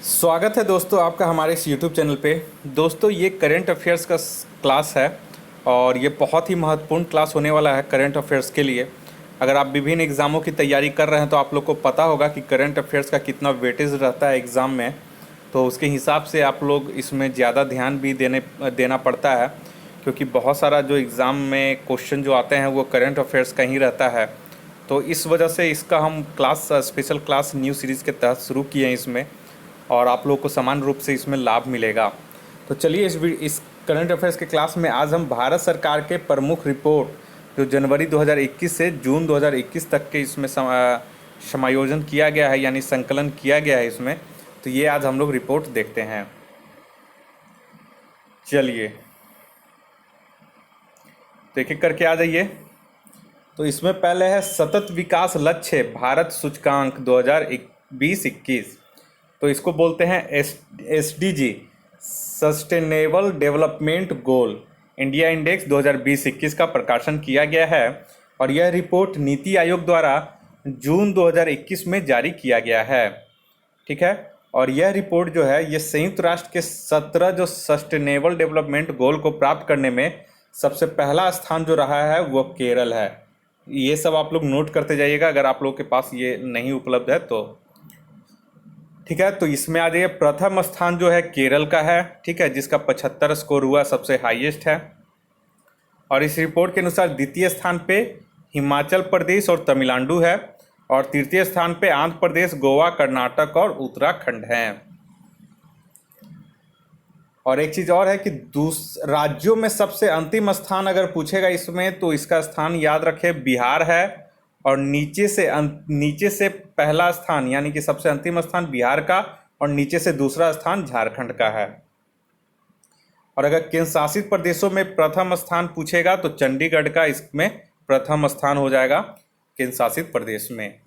स्वागत है दोस्तों आपका हमारे इस YouTube चैनल पे। दोस्तों ये करंट अफेयर्स का क्लास है और ये बहुत ही महत्वपूर्ण क्लास होने वाला है करंट अफेयर्स के लिए। अगर आप विभिन्न एग्ज़ामों की तैयारी कर रहे हैं तो आप लोग को पता होगा कि करंट अफेयर्स का कितना वेटेज रहता है एग्ज़ाम में, तो उसके हिसाब से आप लोग इसमें ज़्यादा ध्यान भी देना पड़ता है, क्योंकि बहुत सारा जो एग्ज़ाम में क्वेश्चन जो आते हैं वो करंट अफेयर्स का ही रहता है। तो इस वजह से इसका हम स्पेशल क्लास न्यू सीरीज़ के तहत शुरू किए हैं इसमें, और आप लोग को समान रूप से इसमें लाभ मिलेगा। तो चलिए इस करंट अफेयर्स के क्लास में आज हम भारत सरकार के प्रमुख रिपोर्ट जो जनवरी 2021 से जून 2021 तक के इसमें समायोजन किया गया है, यानी संकलन किया गया है इसमें, तो ये आज हम लोग रिपोर्ट देखते हैं। चलिए तो एक एक करके आ जाइए। तो इसमें पहले है सतत विकास लक्ष्य भारत सूचकांक 2020-21। तो इसको बोलते हैं SDG, sustainable development goal India index 2020-21 का प्रकाशन किया गया है, और यह रिपोर्ट नीति आयोग द्वारा जून 2021 में जारी किया गया है। ठीक है, और यह रिपोर्ट जो है ये संयुक्त राष्ट्र के 17 जो सस्टेनेबल डेवलपमेंट गोल को प्राप्त करने में सबसे पहला स्थान जो रहा है वो केरल है। ये सब आप लोग नोट करते जाइएगा अगर आप लोग के पास ये नहीं उपलब्ध है तो। ठीक है, तो इसमें आ जाइए। प्रथम स्थान जो है केरल का है, ठीक है, जिसका 75 स्कोर हुआ, सबसे हाईएस्ट है। और इस रिपोर्ट के अनुसार द्वितीय स्थान पे हिमाचल प्रदेश और तमिलनाडु है, और तृतीय स्थान पे आंध्र प्रदेश, गोवा, कर्नाटक और उत्तराखंड हैं। और एक चीज़ और है कि राज्यों में सबसे अंतिम स्थान अगर पूछेगा इसमें तो इसका स्थान याद रखें बिहार है, और नीचे से पहला स्थान यानी कि सबसे अंतिम स्थान बिहार का, और नीचे से दूसरा स्थान झारखंड का है। और अगर केंद्र शासित प्रदेशों में प्रथम स्थान पूछेगा तो चंडीगढ़ का इसमें प्रथम स्थान हो जाएगा केंद्र शासित प्रदेश में।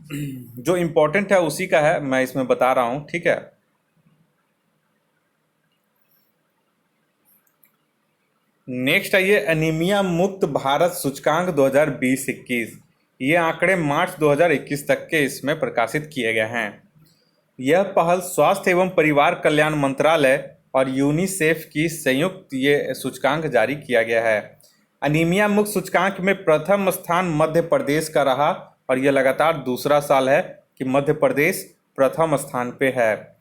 जो इम्पोर्टेंट है उसी का है, मैं इसमें बता रहा हूँ। ठीक है, नेक्स्ट आइए एनीमिया मुक्त भारत सूचकांक 2020-21। ये आंकड़े मार्च 2021 तक के इसमें प्रकाशित किए गए हैं। यह पहल स्वास्थ्य एवं परिवार कल्याण मंत्रालय और यूनिसेफ की संयुक्त ये सूचकांक जारी किया गया है। एनीमिया मुक्त सूचकांक में प्रथम स्थान मध्य प्रदेश का रहा, और यह लगातार दूसरा साल है कि मध्य प्रदेश प्रथम स्थान पे है।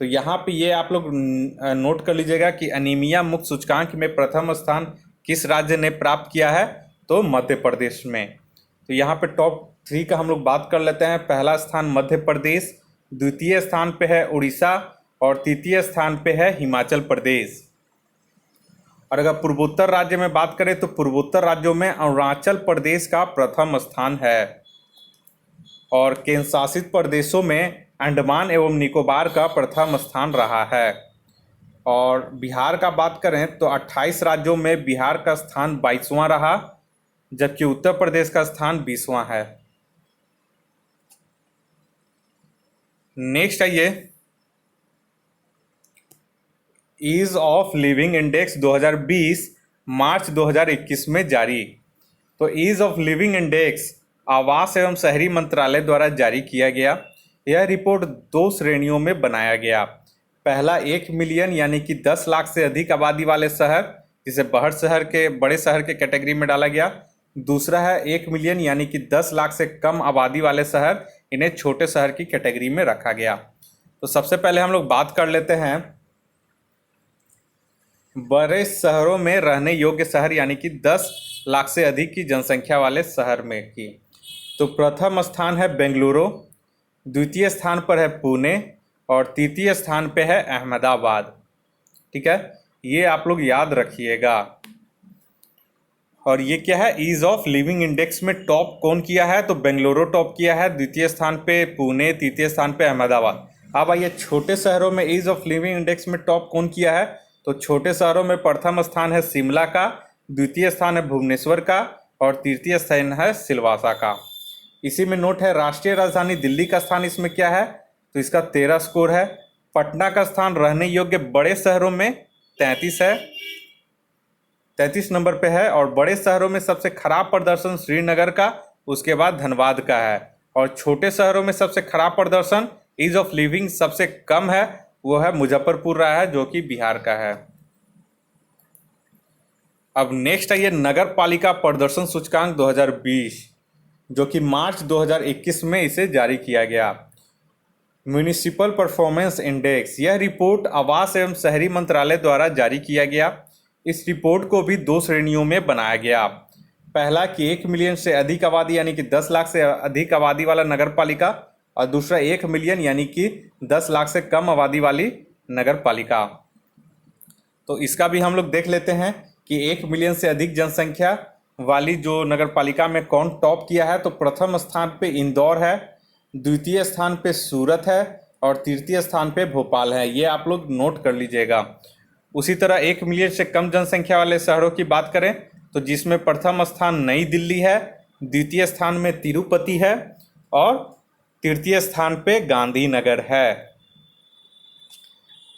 तो यहाँ पे ये आप लोग नोट कर लीजिएगा कि एनीमिया मुक्त सूचकांक में प्रथम स्थान किस राज्य ने प्राप्त किया है, तो मध्य प्रदेश में। तो यहाँ पे टॉप 3 का हम लोग बात कर लेते हैं। पहला स्थान मध्य प्रदेश, द्वितीय स्थान पे है उड़ीसा, और तृतीय स्थान पे है हिमाचल प्रदेश। और अगर पूर्वोत्तर राज्य में बात करें तो पूर्वोत्तर राज्यों में अरुणाचल प्रदेश का प्रथम स्थान है, और केंद्र शासित प्रदेशों में अंडमान एवं निकोबार का प्रथम स्थान रहा है। और बिहार का बात करें तो 28 राज्यों में बिहार का स्थान 22वां रहा, जबकि उत्तर प्रदेश का स्थान 20वां है। नेक्स्ट आइए, ईज ऑफ लिविंग इंडेक्स 2020 मार्च 2021 में जारी। तो ईज ऑफ लिविंग इंडेक्स आवास एवं शहरी मंत्रालय द्वारा जारी किया गया। यह रिपोर्ट 2 श्रेणियों में बनाया गया। पहला 1 मिलियन यानी कि 10 लाख से अधिक आबादी वाले शहर, जिसे बड़े शहर के कैटेगरी में डाला गया। दूसरा है 1 मिलियन यानी कि 10 लाख से कम आबादी वाले शहर, इन्हें छोटे शहर की कैटेगरी में रखा गया। तो सबसे पहले हम लोग बात कर लेते हैं बड़े शहरों में रहने योग्य शहर यानी कि 10 लाख से अधिक की जनसंख्या वाले शहर में की। तो प्रथम स्थान है बेंगलुरु, द्वितीय स्थान पर है पुणे, और तृतीय स्थान पे है अहमदाबाद। ठीक है, ये आप लोग याद रखिएगा। और ये क्या है, ईज ऑफ लिविंग इंडेक्स में टॉप कौन किया है, तो बेंगलुरु टॉप किया है, द्वितीय स्थान पे पुणे, तृतीय स्थान पे अहमदाबाद। अब आइए छोटे शहरों में ईज ऑफ लिविंग इंडेक्स में टॉप कौन किया है, तो छोटे शहरों में प्रथम स्थान है शिमला का, द्वितीय स्थान है भुवनेश्वर का, और तृतीय स्थान है सिलवासा का। इसी में नोट है राष्ट्रीय राजधानी दिल्ली का स्थान इसमें क्या है, तो इसका 13 स्कोर है। पटना का स्थान रहने योग्य बड़े शहरों में 33 है, 33 नंबर पे है। और बड़े शहरों में सबसे खराब प्रदर्शन श्रीनगर का, उसके बाद धनबाद का है। और छोटे शहरों में सबसे खराब प्रदर्शन, ईज ऑफ लिविंग सबसे कम है, वो है मुजफ्फरपुर रहा है जो कि बिहार का है। अब नेक्स्ट है ये नगर पालिका प्रदर्शन सूचकांक 2020, जो कि मार्च 2021 में इसे जारी किया गया। म्यूनिसिपल परफॉर्मेंस इंडेक्स, यह रिपोर्ट आवास एवं शहरी मंत्रालय द्वारा जारी किया गया। इस रिपोर्ट को भी 2 श्रेणियों में बनाया गया। पहला कि 1 मिलियन से अधिक आबादी यानी कि 10 लाख से अधिक आबादी वाला नगर पालिका, और दूसरा 1 मिलियन यानी कि 10 लाख से कम आबादी वाली नगर पालिका। तो इसका भी हम लोग देख लेते हैं कि 1 मिलियन से अधिक जनसंख्या वाली जो नगर पालिका में कौन टॉप किया है। तो प्रथम स्थान पे इंदौर है, द्वितीय स्थान पे सूरत है और तृतीय स्थान पे भोपाल है। ये आप लोग नोट कर लीजिएगा। उसी तरह 1 मिलियन से कम जनसंख्या वाले शहरों की बात करें तो जिसमें प्रथम स्थान नई दिल्ली है, द्वितीय स्थान में तिरुपति है और तृतीय स्थान पे गांधीनगर है।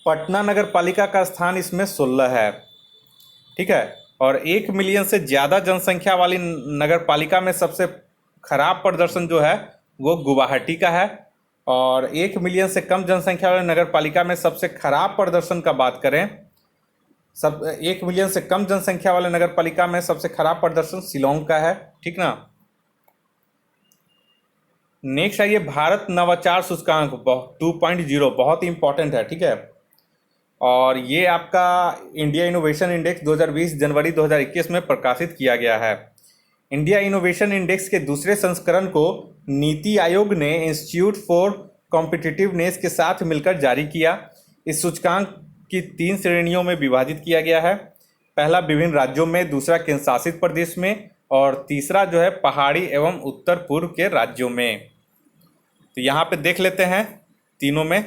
पटना नगर पालिका का स्थान इसमें 16 है, ठीक है। और 1 मिलियन से ज़्यादा जनसंख्या वाली नगर पालिका में सबसे खराब प्रदर्शन जो है वो गुवाहाटी का है। और 1 मिलियन से कम जनसंख्या वाले नगर पालिका में सबसे खराब प्रदर्शन का बात करें, 1 मिलियन से कम जनसंख्या वाले नगर पालिका में सबसे खराब प्रदर्शन शिलोंग का है, ठीक ना। नेक्स्ट है ये भारत नवाचार सूचकांक 2.0, बहुत ही इंपॉर्टेंट है, ठीक है। और ये आपका इंडिया इनोवेशन इंडेक्स 2020 जनवरी 2021 में प्रकाशित किया गया है। इंडिया इनोवेशन इंडेक्स के दूसरे संस्करण को नीति आयोग ने इंस्टीट्यूट फॉर कॉम्पिटिटिवनेस के साथ मिलकर जारी किया। इस सूचकांक की 3 श्रेणियों में विभाजित किया गया है। पहला विभिन्न राज्यों में, दूसरा केंद्र शासित प्रदेश में और तीसरा जो है पहाड़ी एवं उत्तर पूर्व के राज्यों में। तो यहाँ पे देख लेते हैं तीनों में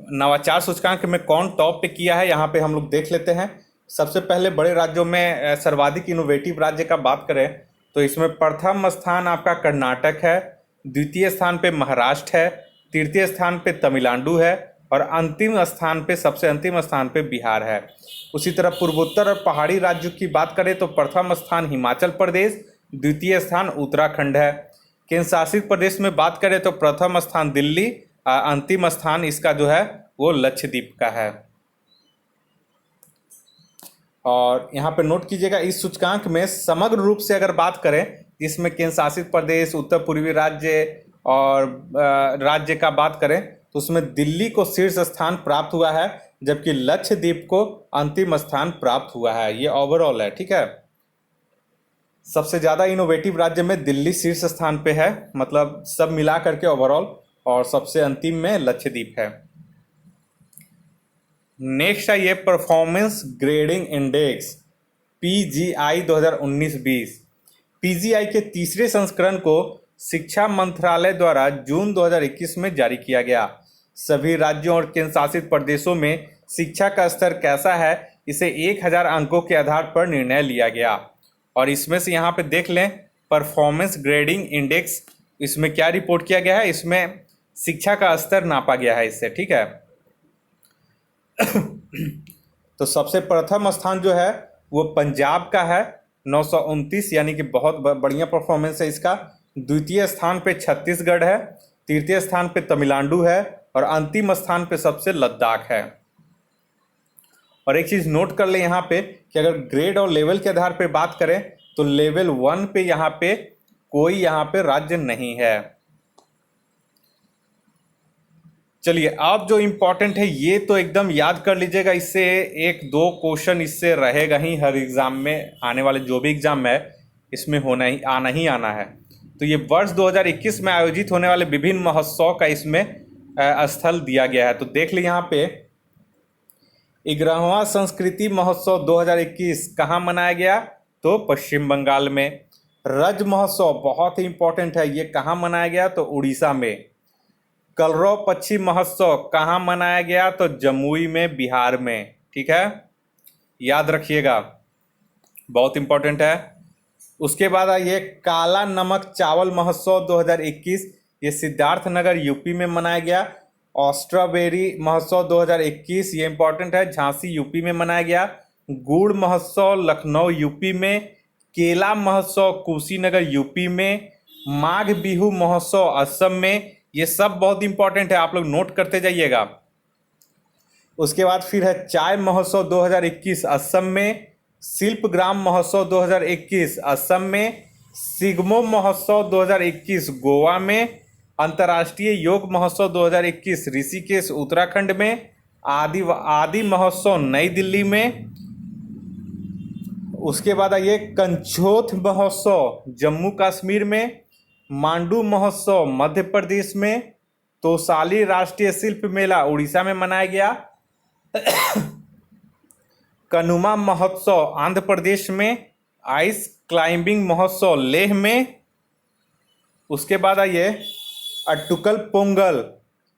नवाचार सूचकांक में कौन टॉप पे किया है। यहाँ पे हम लोग देख लेते हैं। सबसे पहले बड़े राज्यों में सर्वाधिक इनोवेटिव राज्य का बात करें तो इसमें प्रथम स्थान आपका कर्नाटक है, द्वितीय स्थान पे महाराष्ट्र है, तृतीय स्थान पे तमिलनाडु है और अंतिम स्थान पे, सबसे अंतिम स्थान पे बिहार है। उसी तरह पूर्वोत्तर और पहाड़ी राज्यों की बात करें तो प्रथम स्थान हिमाचल प्रदेश, द्वितीय स्थान उत्तराखंड है। केंद्र शासित प्रदेश में बात करें तो प्रथम स्थान दिल्ली, अंतिम स्थान इसका जो है वो लक्षद्वीप का है। और यहाँ पे नोट कीजिएगा, इस सूचकांक में समग्र रूप से अगर बात करें, इसमें केंद्र शासित प्रदेश, उत्तर पूर्वी राज्य और राज्य का बात करें तो उसमें दिल्ली को शीर्ष स्थान प्राप्त हुआ है, जबकि लक्षद्वीप को अंतिम स्थान प्राप्त हुआ है। ये ओवरऑल है, ठीक है। सबसे ज़्यादा इनोवेटिव राज्य में दिल्ली शीर्ष स्थान पे है, मतलब सब मिला करके ओवरऑल, और सबसे अंतिम में लक्षद्वीप है। नेक्स्ट है ये performance grading index PGI 2019-20। PGI के तीसरे संस्करण को शिक्षा मंत्रालय द्वारा जून 2021 में जारी किया गया। सभी राज्यों और केंद्र शासित प्रदेशों में शिक्षा का स्तर कैसा है, इसे 1000 अंकों के आधार पर निर्णय लिया गया। और इसमें से यहाँ पे देख लें परफॉर्मेंस ग्रेडिंग इंडेक्स, इसमें क्या रिपोर्ट किया गया है, इसमें शिक्षा का स्तर नापा गया है इससे, ठीक है। तो सबसे प्रथम स्थान जो है वो पंजाब का है 929, यानी कि बहुत बढ़िया परफॉर्मेंस है इसका। द्वितीय स्थान पे छत्तीसगढ़ है, तृतीय स्थान पे तमिलनाडु है और अंतिम स्थान पे सबसे लद्दाख है। और एक चीज़ नोट कर ले यहाँ पे कि अगर ग्रेड और लेवल के आधार पे बात करें तो लेवल 1 पे यहाँ पे कोई यहाँ पे राज्य नहीं है। चलिए, अब जो इम्पोर्टेंट है ये तो एकदम याद कर लीजिएगा, इससे 1-2 क्वेश्चन इससे रहेगा ही हर एग्ज़ाम में, आने वाले जो भी एग्ज़ाम है इसमें आना है। तो ये वर्ष 2021 में आयोजित होने वाले विभिन्न महोत्सव का इसमें स्थल दिया गया है। तो देख ली यहाँ पे 11वां संस्कृति महोत्सव 2021 कहाँ मनाया गया, तो पश्चिम बंगाल में। रज महोत्सव बहुत ही इंपॉर्टेंट है, ये कहाँ मनाया गया, तो उड़ीसा में। कलरव पक्षी महोत्सव कहाँ मनाया गया, तो जमुई में, बिहार में, ठीक है, याद रखिएगा, बहुत इंपॉर्टेंट है। उसके बाद ये काला नमक चावल महोत्सव 2021, ये सिद्धार्थनगर यूपी में मनाया गया। स्ट्रॉबेरी महोत्सव 2021, ये इंपॉर्टेंट है, झांसी यूपी में मनाया गया। गुड़ महोत्सव लखनऊ यूपी में। केला महोत्सव कुशीनगर यूपी में। माघ बिहू महोत्सव असम में। ये सब बहुत इंपॉर्टेंट है, आप लोग नोट करते जाइएगा। उसके बाद फिर है चाय महोत्सव 2021 असम में, शिल्पग्राम महोत्सव 2021 असम में, सिग्मो महोत्सव 2021 गोवा में, अंतर्राष्ट्रीय योग महोत्सव 2021 ऋषिकेश उत्तराखंड में, आदि महोत्सव नई दिल्ली में। उसके बाद आइए कंछोथ महोत्सव जम्मू कश्मीर में, मांडू महोत्सव मध्य प्रदेश में, तोसाली राष्ट्रीय शिल्प मेला उड़ीसा में मनाया गया, कनुमा महोत्सव आंध्र प्रदेश में, आइस क्लाइंबिंग महोत्सव लेह में। उसके बाद आइए अट्टुकल पोंगल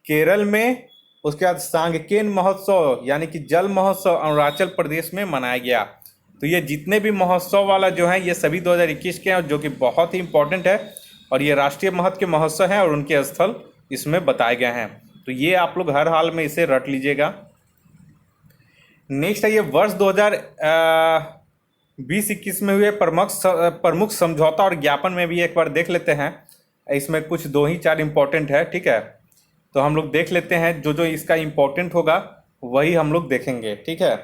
केरल में। उसके बाद सांगकेन महोत्सव यानी कि जल महोत्सव अरुणाचल प्रदेश में मनाया गया। तो ये जितने भी महोत्सव वाला जो है ये सभी 2021 के हैं, जो कि बहुत ही इंपॉर्टेंट है और ये राष्ट्रीय महत्व के महोत्सव हैं और उनके स्थल इसमें बताए गए हैं। तो ये आप लोग हर हाल में इसे रट लीजिएगा। नेक्स्ट है ये वर्ष 2020-21 में हुए प्रमुख समझौता और ज्ञापन में भी एक बार देख लेते हैं। इसमें कुछ 2-4 इंपॉर्टेंट है, ठीक है। तो हम लोग देख लेते हैं, जो इसका इंपॉर्टेंट होगा वही हम लोग देखेंगे, ठीक है।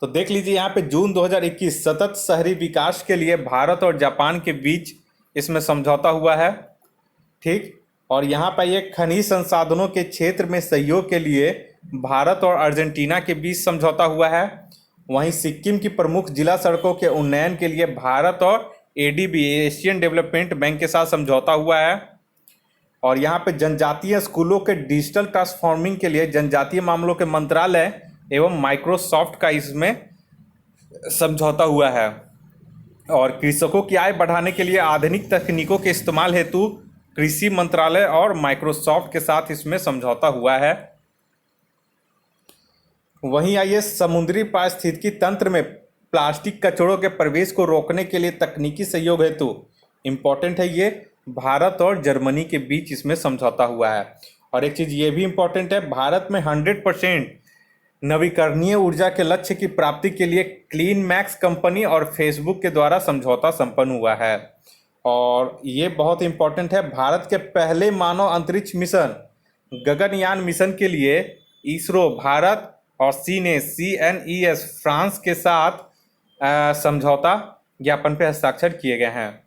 तो देख लीजिए यहाँ पे जून 2021 सतत शहरी विकास के लिए भारत और जापान के बीच इसमें समझौता हुआ है, ठीक। और यहाँ पर ये खनिज संसाधनों के क्षेत्र में सहयोग के लिए भारत और अर्जेंटीना के बीच समझौता हुआ है। वहीं सिक्किम की प्रमुख जिला सड़कों के उन्नयन के लिए भारत और एडीबी एशियन डेवलपमेंट बैंक के साथ समझौता हुआ है। और यहाँ पे जनजातीय स्कूलों के डिजिटल ट्रांसफॉर्मिंग के लिए जनजातीय मामलों के मंत्रालय एवं माइक्रोसॉफ्ट का इसमें समझौता हुआ है। और कृषकों की आय बढ़ाने के लिए आधुनिक तकनीकों के इस्तेमाल हेतु कृषि मंत्रालय और माइक्रोसॉफ्ट के साथ इसमें समझौता हुआ है। वहीं आइए समुद्री पारिस्थितिकी तंत्र में प्लास्टिक कचरों के प्रवेश को रोकने के लिए तकनीकी सहयोग हेतु इम्पोर्टेंट है, ये भारत और जर्मनी के बीच इसमें समझौता हुआ है। और एक चीज़ ये भी इम्पोर्टेंट है, भारत में 100% नवीकरणीय ऊर्जा के लक्ष्य की प्राप्ति के लिए क्लीन मैक्स कंपनी और फेसबुक के द्वारा समझौता संपन्न हुआ है। और ये बहुत इम्पोर्टेंट है, भारत के पहले मानव अंतरिक्ष मिशन गगनयान मिशन के लिए इसरो भारत और CNES फ्रांस के साथ समझौता ज्ञापन पर हस्ताक्षर किए गए हैं।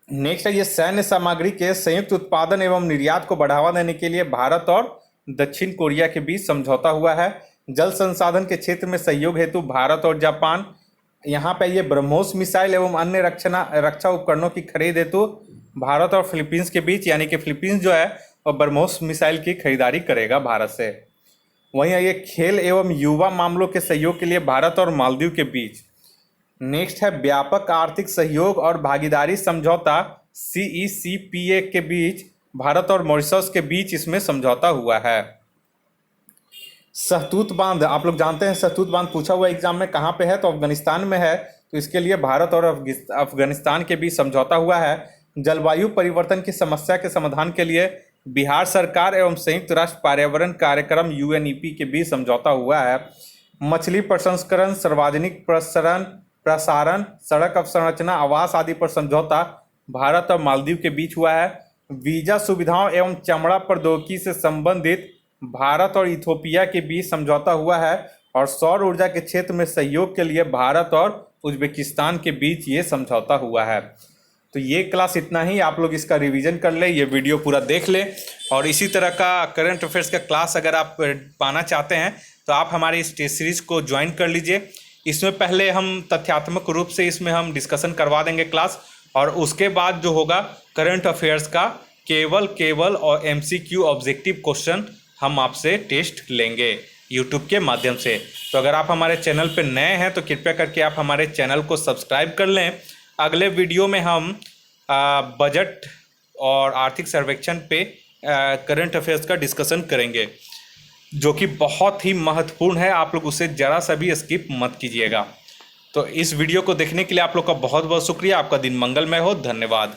नेक्स्ट है ये सैन्य सामग्री के संयुक्त उत्पादन एवं निर्यात को बढ़ावा देने के लिए भारत और दक्षिण कोरिया के बीच समझौता हुआ है। जल संसाधन के क्षेत्र में सहयोग हेतु भारत और जापान, यहाँ पे ये ब्रह्मोस मिसाइल एवं अन्य रक्षा उपकरणों की खरीद हेतु भारत और फिलीपींस के बीच, यानी कि फिलीपींस जो है वह ब्रह्मोस मिसाइल की खरीदारी करेगा भारत से। वहीं ये खेल एवं युवा मामलों के सहयोग के लिए भारत और मालदीव के बीच। नेक्स्ट है व्यापक आर्थिक सहयोग और भागीदारी समझौता CECPA के बीच भारत और मॉरिशस के बीच इसमें समझौता हुआ है। सहतूत बांध, आप लोग जानते हैं सहतूत बांध पूछा हुआ एग्जाम में कहाँ पे है, तो अफगानिस्तान में है। तो इसके लिए भारत और अफगानिस्तान के बीच समझौता हुआ है। जलवायु परिवर्तन की समस्या के समाधान के लिए बिहार सरकार एवं संयुक्त राष्ट्र पर्यावरण कार्यक्रम UNEP के बीच समझौता हुआ है। मछली प्रसंस्करण, सार्वजनिक प्रसारण, सड़क अवसंरचना, आवास आदि पर समझौता भारत और मालदीव के बीच हुआ है। वीजा सुविधाओं एवं चमड़ा प्रौद्योगिकी से संबंधित भारत और इथोपिया के बीच समझौता हुआ है। और सौर ऊर्जा के क्षेत्र में सहयोग के लिए भारत और उज्बेकिस्तान के बीच ये समझौता हुआ है। तो ये क्लास इतना ही, आप लोग इसका रिवीजन कर ले, ये वीडियो पूरा देख ले। और इसी तरह का करंट अफेयर्स का क्लास अगर आप पाना चाहते हैं तो आप हमारे इस टेस्ट सीरीज को ज्वाइन कर लीजिए। इसमें पहले हम तथ्यात्मक रूप से इसमें हम डिस्कशन करवा देंगे क्लास, और उसके बाद जो होगा करंट अफेयर्स का केवल और MCQ ऑब्जेक्टिव क्वेश्चन हम आपसे टेस्ट लेंगे यूट्यूब के माध्यम से। तो अगर आप हमारे चैनल पर नए हैं तो कृपया करके आप हमारे चैनल को सब्सक्राइब कर लें। अगले वीडियो में हम बजट और आर्थिक सर्वेक्षण पे करंट अफेयर्स का डिस्कशन करेंगे, जो कि बहुत ही महत्वपूर्ण है। आप लोग उसे ज़रा सा भी स्किप मत कीजिएगा। तो इस वीडियो को देखने के लिए आप लोग का बहुत बहुत शुक्रिया। आपका दिन मंगलमय हो। धन्यवाद।